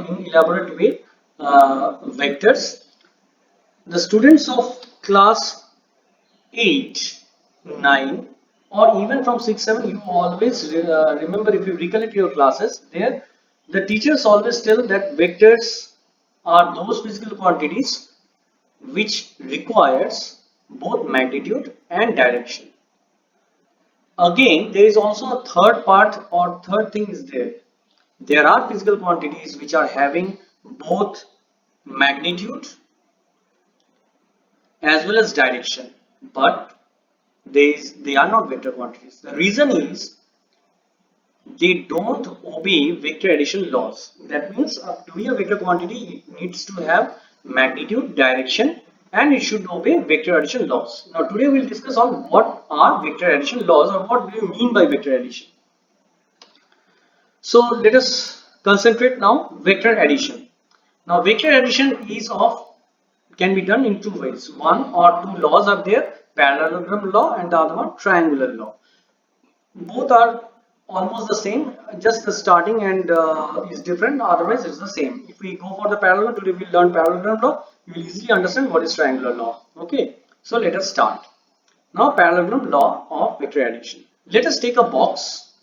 in elaborate way vectors. The students of class 8, 9 or even from 6, 7, you always remember, if you recollect your classes, there the teachers always tell that vectors are those physical quantities which requires both magnitude and direction. Again, there is also a third part or third thing is there. There are physical quantities which are having both magnitude as well as direction, but they are not vector quantities. The reason is they don't obey vector addition laws. That means to be a vector quantity, it needs to have magnitude, direction, and it should obey vector addition laws. Now today we'll discuss on what are vector addition laws or what do you mean by vector addition. So let us concentrate now vector addition. Now vector addition is of can be done in two ways. One or two laws are there, parallelogram law and the other one triangular law. Both are almost the same, just the starting and is different, otherwise it's the same. If we go for the parallelogram, today we learn parallelogram law, you will easily understand what is triangular law. Okay, so let us start. Now parallelogram law of vector addition. Let us take a box.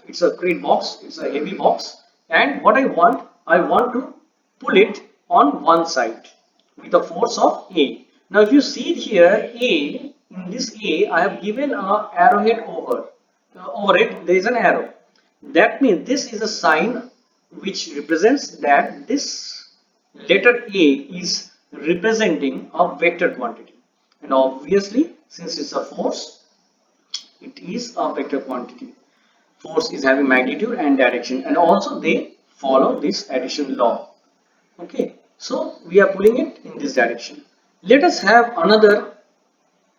It's a crate box, it's a heavy box, and what I want to pull it on one side with a force of A. Now if you see here A, in this A I have given a arrowhead over it there is an arrow. That means this is a sign which represents that this letter A is representing a vector quantity, and obviously since it's a force, it is a vector quantity. Force is having magnitude and direction, and also they follow this addition law. Okay, so we are pulling it in this direction. Let us have another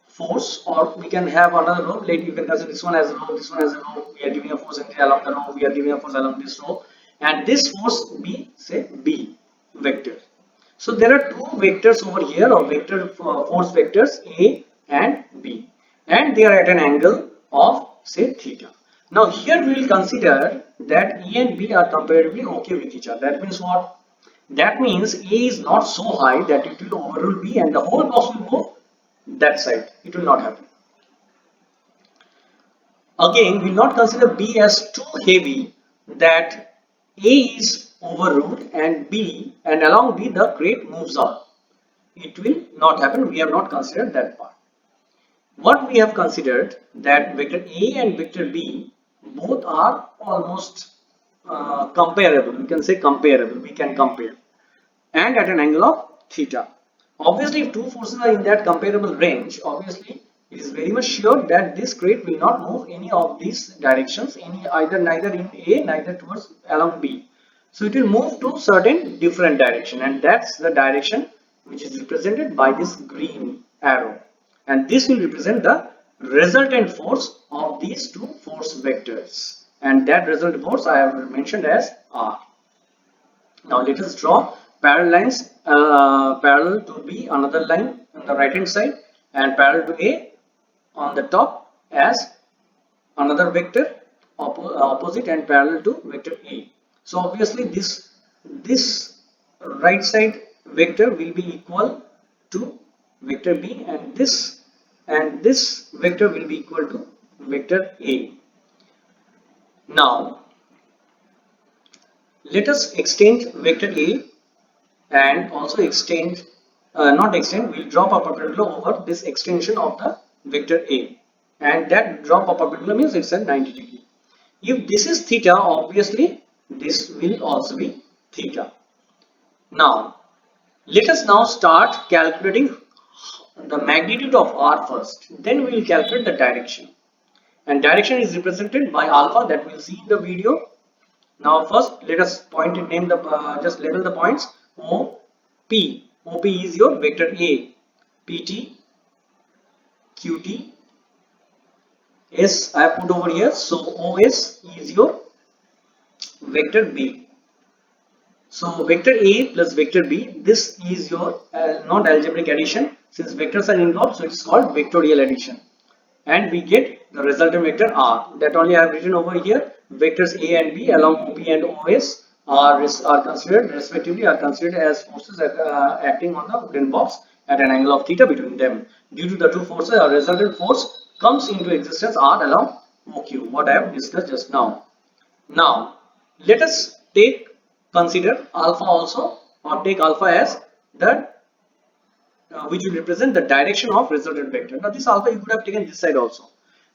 force, or we can have another row. Like you can consider this one as a row, this one as a row. We are giving a force along the row, we are giving a force along this row, and this force be say B vector. So there are two vectors over here, or vector force vectors A and B, and they are at an angle of say theta. Now here we will consider that A and B are comparatively okay with each other. That means what? That means A is not so high that it will overrule B and the whole box will go that side. It will not happen. Again, we will not consider B as too heavy that A is overruled and B, and along B the crate moves on. It will not happen. We have not considered that part. What we have considered that vector A and vector B both are almost comparable. We can say comparable. We can compare, and at an angle of theta. Obviously, if two forces are in that comparable range, obviously it is very much sure that this crate will not move any of these directions, neither in A, neither towards along B. So it will move to certain different direction, and that's the direction which is represented by this green arrow, and this will represent the resultant force of these two force vectors, and that resultant force I have mentioned as R. Now let us draw parallel lines, parallel to B, another line on the right hand side, and parallel to A on the top as another vector opposite and parallel to vector A. So obviously this right side vector will be equal to vector B, and this vector will be equal to vector A. Now let us extend vector A and also extend, not extend, we'll drop a perpendicular over this extension of the vector A, and that drop of perpendicular means it's at 90 degree. If this is theta, obviously this will also be theta. Now let us now start calculating the magnitude of R first, then we will calculate the direction, and direction is represented by alpha that we'll see in the video. Now first let us point and name the just label the points. OP. OP is your vector A. PT, QT, S I have put over here. So OS is your vector B. So vector A plus vector B. This is your not algebraic addition. Since vectors are involved, so it's called vectorial addition. And we get the resultant vector R. That only I have written over here. Vectors A and B along OP and OS are considered respectively are considered as forces acting on the wooden box at an angle of theta between them. Due to the two forces, a resultant force comes into existence R along OQ, what I have discussed just now. Now, let us consider alpha also, or take alpha as the which will represent the direction of resultant vector. Now, this alpha you could have taken this side also.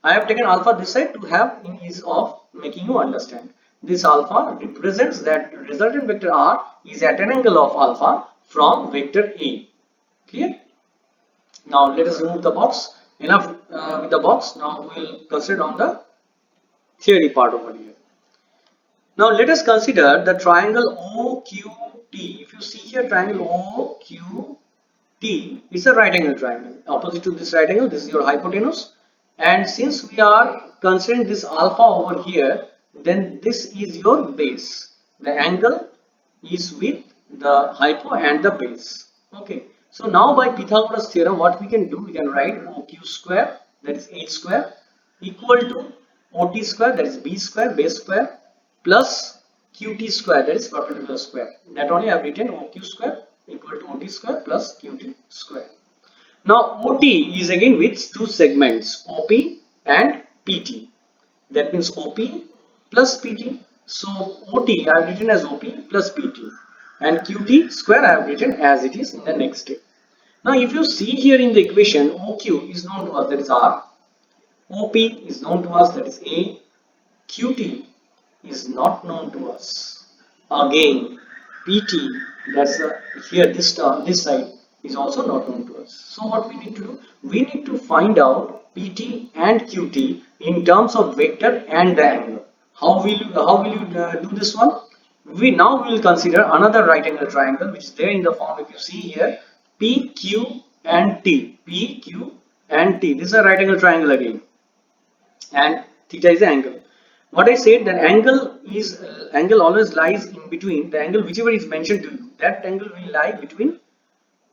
I have taken alpha this side to have in ease of making you understand. This alpha represents that resultant vector R is at an angle of alpha from vector A. Clear? Now, let us remove the box. Enough with the box. Now, we will consider on the theory part over here. Now let us consider the triangle OQT. If you see here triangle OQT, it's a right angle triangle. Opposite to this right angle, this is your hypotenuse. And since we are considering this alpha over here, then this is your base. The angle is with the hypo and the base. Okay. So now by Pythagoras theorem, what we can do, we can write OQ square, that is H square, equal to OT square, that is B square, base square, plus QT square, that is perpendicular square. That only I have written OQ square equal to OT square plus QT square. Now OT is again with two segments, OP and PT. That means OP plus PT. So OT I have written as OP plus PT, and QT square I have written as it is in the next step. Now if you see here in the equation, OQ is known to us, that is R. OP is known to us, that is A. QT is not known to us. Again, PT, that's here this term, this side is also not known to us. So what we need to do? We need to find out PT and QT in terms of vector and the angle. How will you do this one? We will consider another right angle triangle which is there in the form, if you see here, PQ and T. PQ and T. This is a right angle triangle again, and theta is the angle. What I said, that angle always lies in between, the angle whichever is mentioned to you, that angle will lie between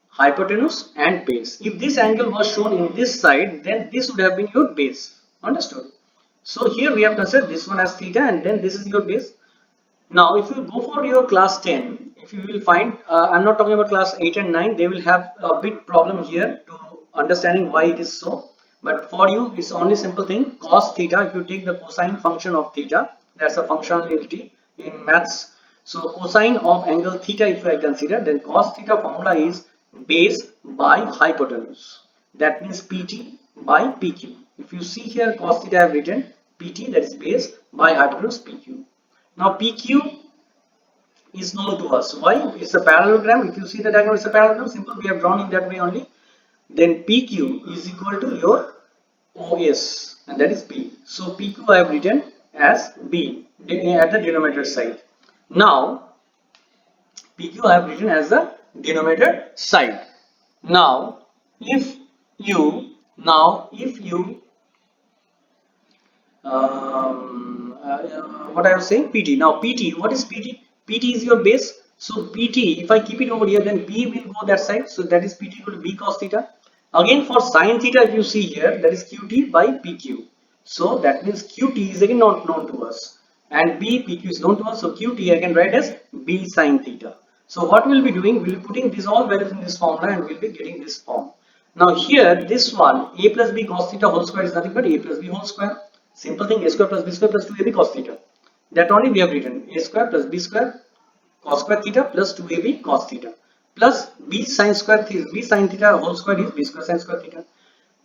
hypotenuse and base. If this angle was shown in this side, then this would have been your base. Understood? So here we have considered this one as theta, and then this is your base. Now if you go for your class 10, if you will find, I'm not talking about class 8 and 9, they will have a bit problem here to understanding why it is so. But for you, it's only simple thing, cos theta. If you take the cosine function of theta, that's a functionality in maths. So cosine of angle theta, if I consider, then cos theta formula is base by hypotenuse. That means PT by PQ. If you see here, cos theta I have written PT, that is base by hypotenuse PQ. Now PQ is known to us. Why? It's a parallelogram. If you see the diagram, it's a parallelogram. Simple, we have drawn in that way only. Then PQ is equal to your OS, and that is B. So PQ I have written as B at the denominator side. Now PQ I have written as the denominator side. Now if you what I was saying, PT. Now PT, what is PT? PT is your base. So PT, if I keep it over here, then B will go that side. So that is PT equal to B cos theta. Again for sin theta, if you see here, that is QT by PQ. So that means QT is again not known to us, and B PQ is known to us. So QT I can write as B sin theta. So what we'll be doing, we'll be putting these all values in this formula, and we'll be getting this form. Now here, this one, A plus B cos theta whole square is nothing but A plus B whole square. Simple thing, A square plus B square plus 2AB cos theta. That only we have written, A square plus B square cos square theta plus 2AB cos theta, plus B sin square theta, B sin theta whole square is B square sin square theta.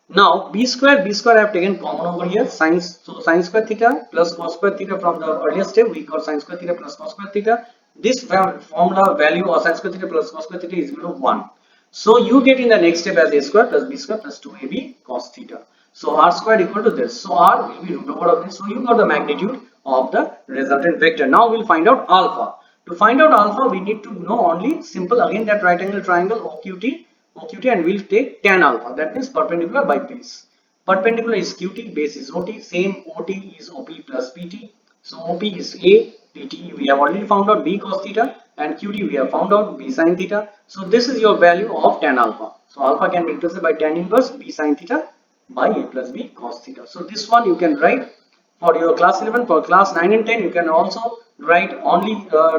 Now B square I have taken common over here, so sin square theta plus cos square theta from the earlier step, we got sin square theta plus cos square theta. This formula value of sin square theta plus cos square theta is equal to 1. So you get in the next step as A square plus B square plus 2AB cos theta. So R square equal to this. So R will be root over of this. So you got the magnitude of the resultant vector. Now we'll find out alpha. To find out alpha, we need to know only simple again that right angle triangle OQT, and we'll take tan alpha. That means perpendicular by base. Perpendicular is QT, base is OT. Same OT is OP plus PT. So OP is A, PT we have already found out B cos theta, and QT we have found out B sin theta. So this is your value of tan alpha. So alpha can be represented by tan inverse B sin theta by A plus B cos theta. So this one you can write For your class 11, for class 9 and 10, you can also write only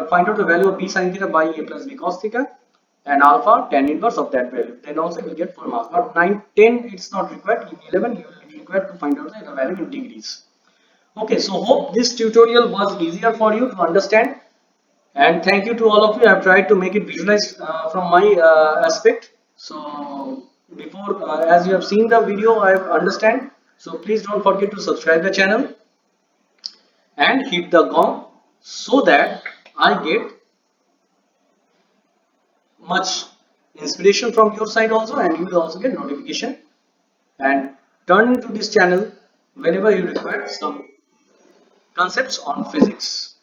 find out the value of b sin theta by a plus b cos theta and alpha tan inverse of that value. Then also you will get full marks. But 9, 10 it's not required. In 11 you will require to find out the value in degrees. Okay, so hope this tutorial was easier for you to understand. And thank you to all of you. I have tried to make it visualized from my aspect. So before, as you have seen the video, I understand. So please don't forget to subscribe the channel and hit the gong so that I get much inspiration from your side also, and you will also get notification and turn into this channel whenever you require some concepts on physics.